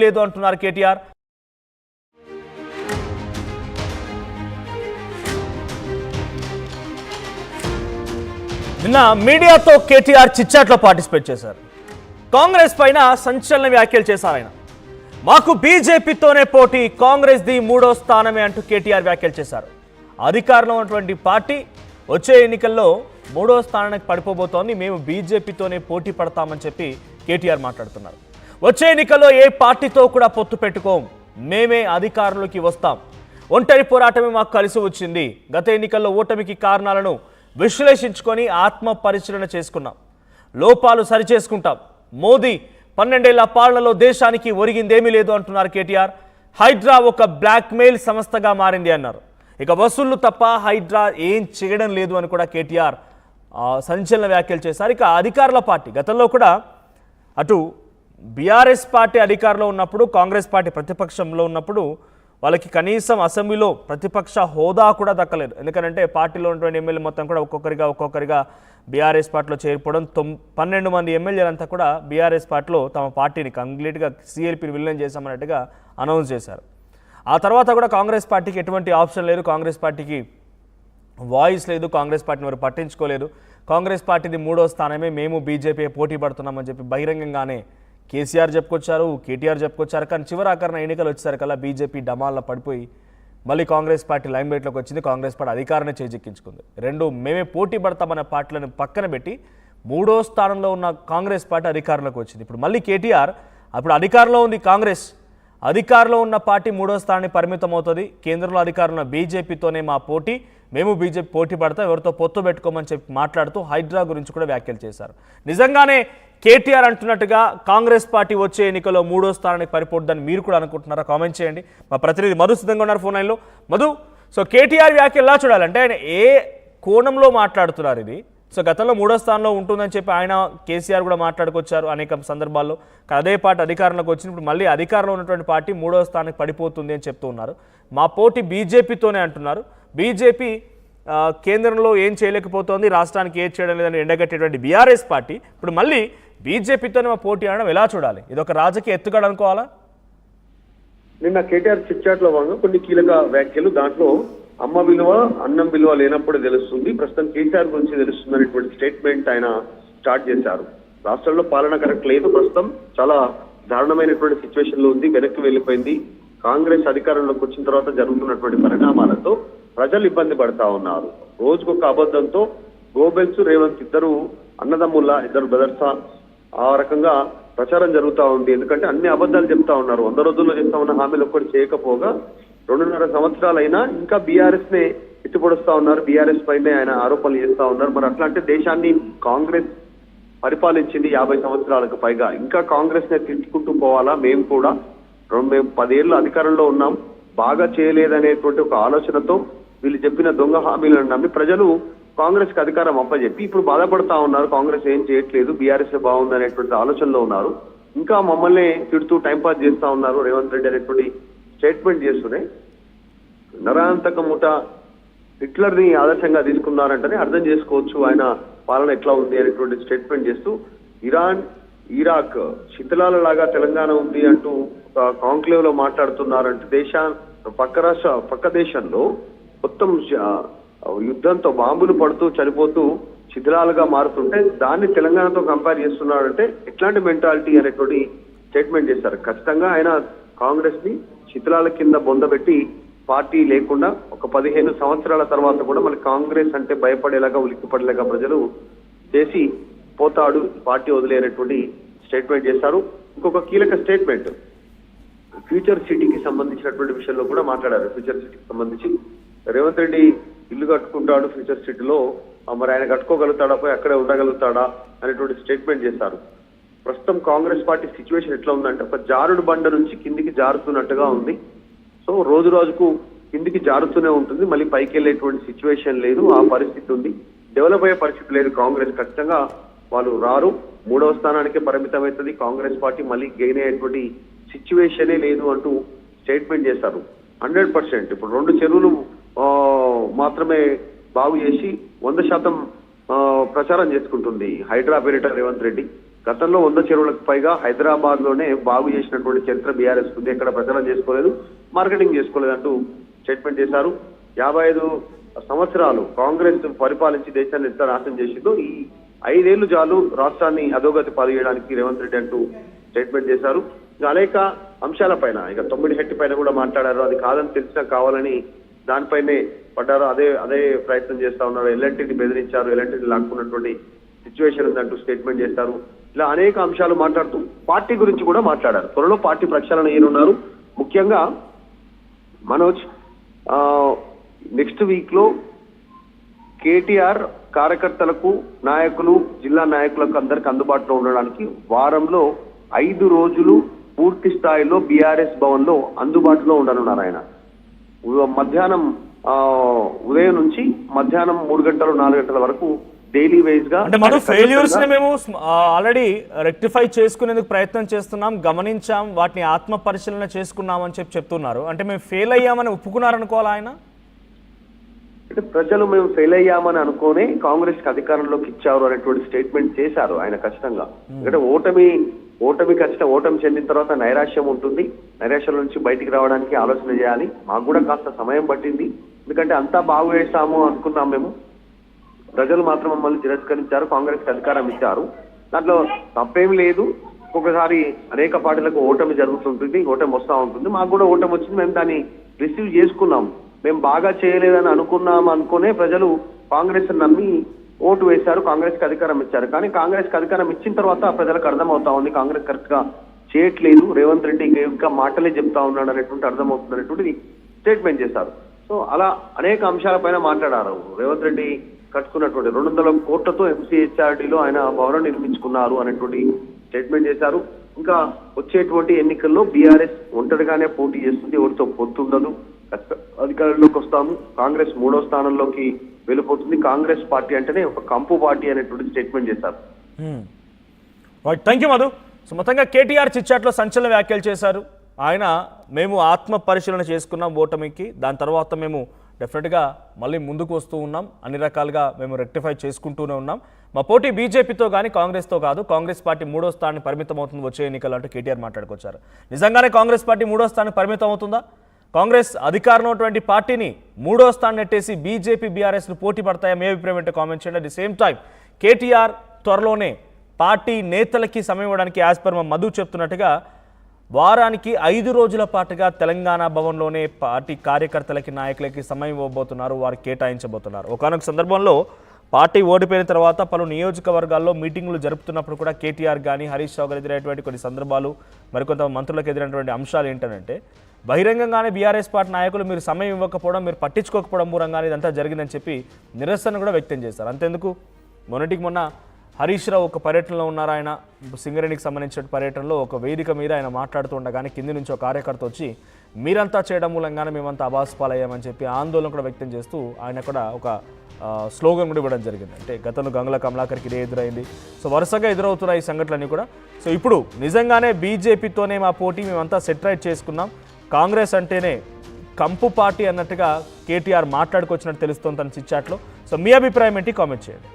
లేదు అంటున్నారు కేటీఆర్. నిన్న మీడియాతో కేటీఆర్ చిట్చాట్లో పార్టిసిపేట్ చేశారు. కాంగ్రెస్ పైన సంచలన వ్యాఖ్యలు చేశారు ఆయన. మాకు బీజేపీతోనే పోటీ, కాంగ్రెస్ ది 3వ స్థానమే అంటూ కేటీఆర్ వ్యాఖ్యలు చేశారు. అధికారంలో ఉన్నటువంటి పార్టీ వచ్చే ఎన్నికల్లో 3వ స్థానానికి పడిపోబోతోంది, మేము బీజేపీతోనే పోటీ పడతామని చెప్పి కేటీఆర్ మాట్లాడుతున్నారు. వచ్చే ఎన్నికల్లో ఏ పార్టీతో కూడా పొత్తు పెట్టుకోం, మేమే అధికారంలోకి వస్తాం, ఒంటరి పోరాటమే మాకు కలిసి వచ్చింది, గత ఎన్నికల్లో ఓటమికి కారణాలను విశ్లేషించుకొని ఆత్మ పరిశీలన చేసుకున్నాం, లోపాలు సరిచేసుకుంటాం, మోదీ 12 ఏళ్ల పాలనలో దేశానికి ఒరిగిందేమీ లేదు అంటున్నారు కేటీఆర్. హైడ్రా ఒక బ్లాక్మెయిల్ సంస్థగా మారింది అన్నారు. ఇక వసూళ్లు తప్ప హైడ్రా ఏం చేయడం లేదు అని కూడా కేటీఆర్ సంచలన వ్యాఖ్యలు చేశారు. ఇక అధికారుల పార్టీ గతంలో కూడా అటు బీఆర్ఎస్ పార్టీ అధికారంలో ఉన్నప్పుడు, కాంగ్రెస్ పార్టీ ప్రతిపక్షంలో ఉన్నప్పుడు వాళ్ళకి కనీసం అసెంబ్లీలో ప్రతిపక్ష హోదా కూడా దక్కలేదు. ఎందుకంటే పార్టీలో ఉన్నటువంటి ఎమ్మెల్యే మొత్తం కూడా ఒక్కొక్కరిగా బీఆర్ఎస్ పార్టీలో చేరిపోవడం, 12 మంది ఎమ్మెల్యేలంతా కూడా బీఆర్ఎస్ పార్టీలో తమ పార్టీని కంప్లీట్గా సిఎల్పీని విలీనం చేశామన్నట్టుగా అనౌన్స్ చేశారు. ఆ తర్వాత కూడా కాంగ్రెస్ పార్టీకి ఎటువంటి ఆప్షన్ లేదు, కాంగ్రెస్ పార్టీకి వాయిస్ లేదు, కాంగ్రెస్ పార్టీని వారు పట్టించుకోలేదు. కాంగ్రెస్ పార్టీది 3వ స్థానమే, మేము బీజేపీ పోటీ పడుతున్నామని చెప్పి బహిరంగంగానే కేసీఆర్ చెప్పుకొచ్చారు, కేటీఆర్ చెప్పుకొచ్చారు. కానీ చివరాకరణ ఎన్నికలు వచ్చేసరికల్లా బీజేపీ డమాల్లో పడిపోయి మళ్ళీ కాంగ్రెస్ పార్టీ లైన్ బైట్లోకి వచ్చింది. కాంగ్రెస్ పార్టీ అధికారాన్ని చేజిక్కించుకుంది. మేమే పోటీ పడతామన్న పార్టీలను పక్కన పెట్టి 3వ స్థానంలో ఉన్న కాంగ్రెస్ పార్టీ అధికారంలోకి వచ్చింది. ఇప్పుడు మళ్ళీ కేటీఆర్ అప్పుడు అధికారంలో ఉంది కాంగ్రెస్, అధికారంలో ఉన్న పార్టీ 3వ స్థానానికి పరిమితం అవుతుంది, కేంద్రంలో అధికారంలో బీజేపీతోనే మా పోటీ, మేము బీజేపీ పోటీ పడతాం, ఎవరితో పొత్తు పెట్టుకోమని చెప్పి మాట్లాడుతూ హైడ్రా గురించి కూడా వ్యాఖ్యలు చేశారు. నిజంగానే కేటీఆర్ అంటున్నట్టుగా కాంగ్రెస్ పార్టీ వచ్చే ఎన్నికల్లో 3వ స్థానానికి పడిపోద్దని మీరు కూడా అనుకుంటున్నారా? కామెంట్ చేయండి. మా ప్రతినిధి మధు సిద్ధంగా ఉన్నారు ఫోన్ లైన్లో. మధు, సో కేటీఆర్ వ్యాఖ్యలు ఎలా చూడాలంటే ఆయన ఏ కోణంలో మాట్లాడుతున్నారు ఇది? సో గతంలో 3వ స్థానంలో ఉంటుందని చెప్పి ఆయన కేసీఆర్ కూడా మాట్లాడుకొచ్చారు అనేక సందర్భాల్లో. అదే పార్టీ అధికారంలోకి వచ్చినప్పుడు మళ్ళీ అధికారంలో ఉన్నటువంటి పార్టీ 3వ స్థానానికి పడిపోతుంది అని చెప్తూ ఉన్నారు. మా పోటీ బీజేపీతోనే అంటున్నారు. బీజేపీ కేంద్రంలో ఏం చేయలేకపోతుంది, రాష్ట్రానికి ఏం చేయడం లేదని ఎండగట్టేటువంటి బీఆర్ఎస్ పార్టీ ఇప్పుడు మళ్ళీ బీజేపీతోనే మా పోటీ అనడం ఎలా చూడాలి? ఇది ఒక రాజకీయ ఎత్తుగడ అనుకోవాలా? నిన్న కేటీఆర్ చిట్చాట్లో భాగంగా కొన్ని కీలక వ్యాఖ్యలు, దాంట్లో అమ్మ విలువ అన్నం విలువ లేనప్పుడు తెలుస్తుంది, ప్రస్తుతం కేసీఆర్ గురించి తెలుస్తుంది అనేటువంటి స్టేట్మెంట్ ఆయన స్టార్ట్ చేశారు. రాష్ట్రంలో పాలన కరెక్ట్ లేదు, ప్రస్తుతం చాలా దారుణమైనటువంటి సిచ్యువేషన్ లో ఉంది, వెనక్కి వెళ్ళిపోయింది. కాంగ్రెస్ అధికారంలోకి వచ్చిన తర్వాత జరుగుతున్నటువంటి పరిణామాలతో ప్రజలు ఇబ్బంది పడతా ఉన్నారు. రోజుకొక అబద్ధంతో గోబెల్స్ రేవంత్ ఇద్దరు అన్నదమ్ముల్లా, ఇద్దరు బ్రదర్సా ఆ రకంగా ప్రచారం జరుగుతూ ఉంది. ఎందుకంటే అన్ని అబద్ధాలు చెప్తా ఉన్నారు. 100 రోజుల్లో చెప్తా ఉన్న హామీలు ఒక్కటి చేయకపోగా 2.5 సంవత్సరాలైనా ఇంకా బీఆర్ఎస్ నే ఎత్తిపొడుస్తా ఉన్నారు, బీఆర్ఎస్ పైనే ఆయన ఆరోపణలు చేస్తా ఉన్నారు. మరి అట్లా అంటే దేశాన్ని కాంగ్రెస్ పరిపాలించింది 50 సంవత్సరాలకు పైగా, ఇంకా కాంగ్రెస్ నే తిట్టుకుంటూ పోవాలా? మేము 10 ఏళ్ళు అధికారంలో ఉన్నాం, బాగా చేయలేదనేటువంటి ఒక ఆలోచనతో వీళ్ళు చెప్పిన దొంగ హామీలను నమ్మి ప్రజలు కాంగ్రెస్ కి అధికారం అప్పచెప్పి ఇప్పుడు బాధపడతా ఉన్నారు. కాంగ్రెస్ ఏం చేయట్లేదు, బీఆర్ఎస్ బాగుంది అనేటువంటి ఆలోచనలో ఉన్నారు. ఇంకా మమ్మల్ని తిడుతూ టైంపాస్ చేస్తా ఉన్నారు రేవంత్ రెడ్డి అనేటువంటి స్టేట్మెంట్ చేస్తూనే నరాంతక ముఠ హిట్లర్ ని ఆదర్శంగా తీసుకున్నారంటేనే అర్థం చేసుకోవచ్చు ఆయన పాలన ఎట్లా ఉంది అనేటువంటి స్టేట్మెంట్ చేస్తూ ఇరాన్, ఇరాక్ శిథిలాల లాగా తెలంగాణ ఉంది అంటూ ఒక కాంక్లేవ్ లో మాట్లాడుతున్నారంటే పక్క దేశంలో మొత్తం యుద్ధంతో బాంబులు పడుతూ చనిపోతూ శిథిలాలుగా మారుతుంటే దాన్ని తెలంగాణతో కంపేర్ చేస్తున్నాడంటే ఎట్లాంటి మెంటాలిటీ అనేటువంటి స్టేట్మెంట్ చేశారు. ఖచ్చితంగా ఆయన కాంగ్రెస్ ని శిథిలాల కింద బొందబెట్టి పార్టీ లేకుండా ఒక 15 సంవత్సరాల తర్వాత కూడా మన కాంగ్రెస్ అంటే భయపడేలాగా, ఉలిక్కిపడేలాగా ప్రజలు చేసి పోతాడు, పార్టీ వదిలేనటువంటి స్టేట్మెంట్ చేశారు. ఇంకొక కీలక స్టేట్మెంట్ ఫ్యూచర్ సిటీకి సంబంధించినటువంటి విషయంలో కూడా మాట్లాడారు. ఫ్యూచర్ సిటీకి సంబంధించి రేవంత్ రెడ్డి ఇల్లు కట్టుకుంటాడు ఫ్యూచర్ సిటీలో, మరి ఆయన కట్టుకోగలుగుతాడా, పోయి అక్కడే ఉండగలుగుతాడా అనేటువంటి స్టేట్మెంట్ చేశారు. ప్రస్తుతం కాంగ్రెస్ పార్టీ సిచ్యువేషన్ ఎట్లా ఉందంటే ఒక జారుడు బండ నుంచి కిందికి జారుతున్నట్టుగా ఉంది. సో రోజు రోజుకు కిందికి జారుతూనే ఉంటుంది, మళ్ళీ పైకి వెళ్ళేటువంటి సిచ్యువేషన్ లేదు, ఆ పరిస్థితి ఉంది. డెవలప్ అయ్యే పరిస్థితి లేదు కాంగ్రెస్. ఖచ్చితంగా వాళ్ళు రారు, 3వ స్థానానికే పరిమితమవుతుంది కాంగ్రెస్ పార్టీ, మళ్ళీ గెయిన్ అయ్యేటువంటి సిచ్యువేషనే లేదు అంటూ స్టేట్మెంట్ చేశారు. 100% ఇప్పుడు 2 చెరువులు మాత్రమే బాగు చేసి 100% ప్రచారం చేసుకుంటుంది హైడ్రా పేరిట రేవంత్ రెడ్డి. గతంలో 100 చెరువులకు పైగా హైదరాబాద్ లోనే బాగు చేసినటువంటి చరిత్ర బీఆర్ఎస్ ఉంది. ఎక్కడ ప్రచారం చేసుకోలేదు, మార్కెటింగ్ చేసుకోలేదు అంటూ స్టేట్మెంట్ చేశారు. 55 సంవత్సరాలు కాంగ్రెస్ పరిపాలించి దేశాన్ని ఎంత నాశనం చేసిందో ఈ 5 ఏళ్లు చాలు రాష్ట్రాన్ని అధోగతి పాలు చేయడానికి రేవంత్ రెడ్డి అంటూ స్టేట్మెంట్ చేశారు. అనేక అంశాలపైన ఇక 9 హెట్టి పైన కూడా మాట్లాడారు. అది కాదని తెలిసినా కావాలని దానిపైనే పడ్డారు. అదే ప్రయత్నం చేస్తా ఉన్నారు. ఎల్ఎన్టీని బెదిరించారు, ఎల్ఎన్టీని లాక్కున్నటువంటి సిచ్యువేషన్ ఉందంటూ స్టేట్మెంట్ చేశారు. ఇలా అనేక అంశాలు మాట్లాడుతూ పార్టీ గురించి కూడా మాట్లాడారు. త్వరలో పార్టీ ప్రక్షాళన ఏనున్నారు. ముఖ్యంగా మనోజ్ నెక్స్ట్ వీక్ లో కేటీఆర్ కార్యకర్తలకు, నాయకులు, జిల్లా నాయకులకు అందరికి అందుబాటులో ఉండడానికి వారంలో 5 రోజులు పూర్తి స్థాయిలో బీఆర్ఎస్ భవన్ లో అందుబాటులో ఉండనున్నారు. ఆయన మధ్యాహ్నం ఉదయం నుంచి మధ్యాహ్నం 3 గంటలు 4 గంటల వరకు డైలీ వైజ్ గా అంటే మనం ఫెయిల్యూర్స్ ని మేము ఆల్రెడీ రెక్టిఫై చేసుకునేందుకు ప్రయత్నం చేస్తున్నాం, గమనించాం, వాటిని ఆత్మ పరిశీలన చేసుకున్నాం అని చెప్తున్నారు. అంటే మేము ఫెయిల్ అయ్యామని ఒప్పుకున్నారనుకోవాలా ఆయన? అంటే ప్రజలు మేము ఫెయిల్ అయ్యామని అనుకోనే కాంగ్రెస్ కి అధికారంలోకి ఇచ్చారు అనేటువంటి స్టేట్మెంట్ చేశారు ఆయన ఖచ్చితంగా. ఎందుకంటే ఓటమి చెందిన తర్వాత నైరాశ్యం ఉంటుంది. నైరాశ్యం నుంచి బయటికి రావడానికి ఆలోచన చేయాలి. మాకు కూడా కాస్త సమయం పట్టింది. ఎందుకంటే అంతా బాగు చేస్తాము అనుకున్నాం మేము. ప్రజలు మాత్రం మమ్మల్ని తిరస్కరించారు, కాంగ్రెస్ కి అధికారం ఇచ్చారు. దాంట్లో తప్పేం లేదు. ఒక్కొక్కసారి అనేక పార్టీలకు ఓటమి జరుగుతుంటుంది, ఓటమి వస్తూ ఉంటుంది. మాకు కూడా ఓటమి వచ్చింది, మేము దాన్ని రిసీవ్ చేసుకున్నాం. మేము బాగా చేయలేదని అనుకునే ప్రజలు కాంగ్రెస్ నమ్మి ఓటు వేశారు, కాంగ్రెస్ కి అధికారం ఇచ్చారు. కానీ కాంగ్రెస్ కి అధికారం ఇచ్చిన తర్వాత ప్రజలకు అర్థమవుతా ఉంది కాంగ్రెస్ కరెక్ట్ గా చేయట్లేదు, రేవంత్ రెడ్డి ఇంకా మాటలే చెప్తా ఉన్నాడు అనేటువంటి అర్థమవుతుంది అనేటువంటిది స్టేట్మెంట్ చేశారు. సో అలా అనేక అంశాలపైన మాట్లాడారు. రేవంత్ రెడ్డి కట్టుకున్నటువంటి 200 కోట్లతో ఎంసీహెచ్ఆర్డీలో ఆయన భవనం నిర్మించుకున్నారు అనేటువంటి స్టేట్మెంట్ చేశారు. ఇంకా వచ్చేటువంటి ఎన్నికల్లో బీఆర్ఎస్ ఒంటరిగానే పోటీ చేస్తుంది, ఎవరితో పొత్తుండదు, అధికారంలోకి వస్తాము, కాంగ్రెస్ 3వ స్థానంలోకి వెళ్ళిపోతుంది, కాంగ్రెస్ పార్టీ అంటేనే ఒక కంపు పార్టీ అనేటువంటి స్టేట్మెంట్ చేశారు. Thank you Madhu. సో మొత్తంగా కేటీఆర్ చిట్చాట్లో సంచలన వ్యాఖ్యలు చేశారు. ఆయన మేము ఆత్మ పరిశీలన చేసుకున్నాం ఓటమికి, దాని తర్వాత మేము డెఫినెట్గా మళ్ళీ ముందుకు వస్తూ ఉన్నాం, అన్ని రకాలుగా మేము రెక్టిఫై చేసుకుంటూనే ఉన్నాం. మా పోటీ బీజేపీతో కానీ కాంగ్రెస్తో కాదు, కాంగ్రెస్ పార్టీ 3వ స్థానానికి పరిమితం అవుతుంది వచ్చే ఎన్నికలు అంటూ కేటీఆర్ మాట్లాడుకొచ్చారు. నిజంగానే కాంగ్రెస్ పార్టీ 3వ స్థానానికి పరిమితం అవుతుందా? కాంగ్రెస్ అధికారంలో ఉన్నటువంటి పార్టీని 3వ స్థానం నెట్టేసి బీజేపీ బీఆర్ఎస్లు పోటీ పడతాయా? మీ అభిప్రాయం ఏంటో కామెంట్ చేయండి. At the same time KTR త్వరలోనే పార్టీ నేతలకి సమయం ఇవ్వడానికి యాజ్ పర్ మా మధు చెప్తున్నట్టుగా వారానికి 5 రోజుల పాటుగా తెలంగాణ భవన్లోనే పార్టీ కార్యకర్తలకి, నాయకులకి సమయం ఇవ్వబోతున్నారు, వారు కేటాయించబోతున్నారు. ఒకనొక సందర్భంలో పార్టీ ఓడిపోయిన తర్వాత పలు నియోజకవర్గాల్లో మీటింగులు జరుపుతున్నప్పుడు కూడా కేటీఆర్ కానీ హరీష్ రావు గారు ఎదురైనటువంటి కొన్ని సందర్భాలు, మరికొంత మంత్రులకు ఎదురైనటువంటి అంశాలు ఏంటంటే బహిరంగంగానే బీఆర్ఎస్ పార్టీ నాయకులు మీరు సమయం ఇవ్వకపోవడం, మీరు పట్టించుకోకపోవడం మూలంగానే ఇదంతా జరిగిందని చెప్పి నిరసన కూడా వ్యక్తం చేశారు. అంతేందుకు మొన్న హరీష్ రావు ఒక పర్యటనలో ఉన్నారు. ఆయన సింగరేణికి సంబంధించిన పర్యటనలో ఒక వేదిక మీద ఆయన మాట్లాడుతూ ఉండగానే కింది నుంచి ఒక కార్యకర్త వచ్చి మీరంతా చేయడం మూలంగానే మేమంతా అబాస్ పాలయ్యామని చెప్పి ఆందోళన కూడా వ్యక్తం చేస్తూ ఆయన కూడా ఒక స్లోగన్ కూడా ఇవ్వడం జరిగింది. అంటే గతంలో గంగుల కమలాకర్కి ఇదే ఎదురైంది. సో వరుసగా ఎదురవుతున్నాయి ఈ సంఘటనలన్నీ కూడా. సో ఇప్పుడు నిజంగానే బీజేపీతోనే మా పోటీ, మేమంతా సెటరైట్ చేసుకున్నాం, కాంగ్రెస్ అంటేనే కంపు పార్టీ అన్నట్టుగా కేటీఆర్ మాట్లాడుకొచ్చినట్టు తెలుస్తుంది తన చిట్చాట్లో. సో మీ అభిప్రాయం ఏంటి? కామెంట్ చేయండి.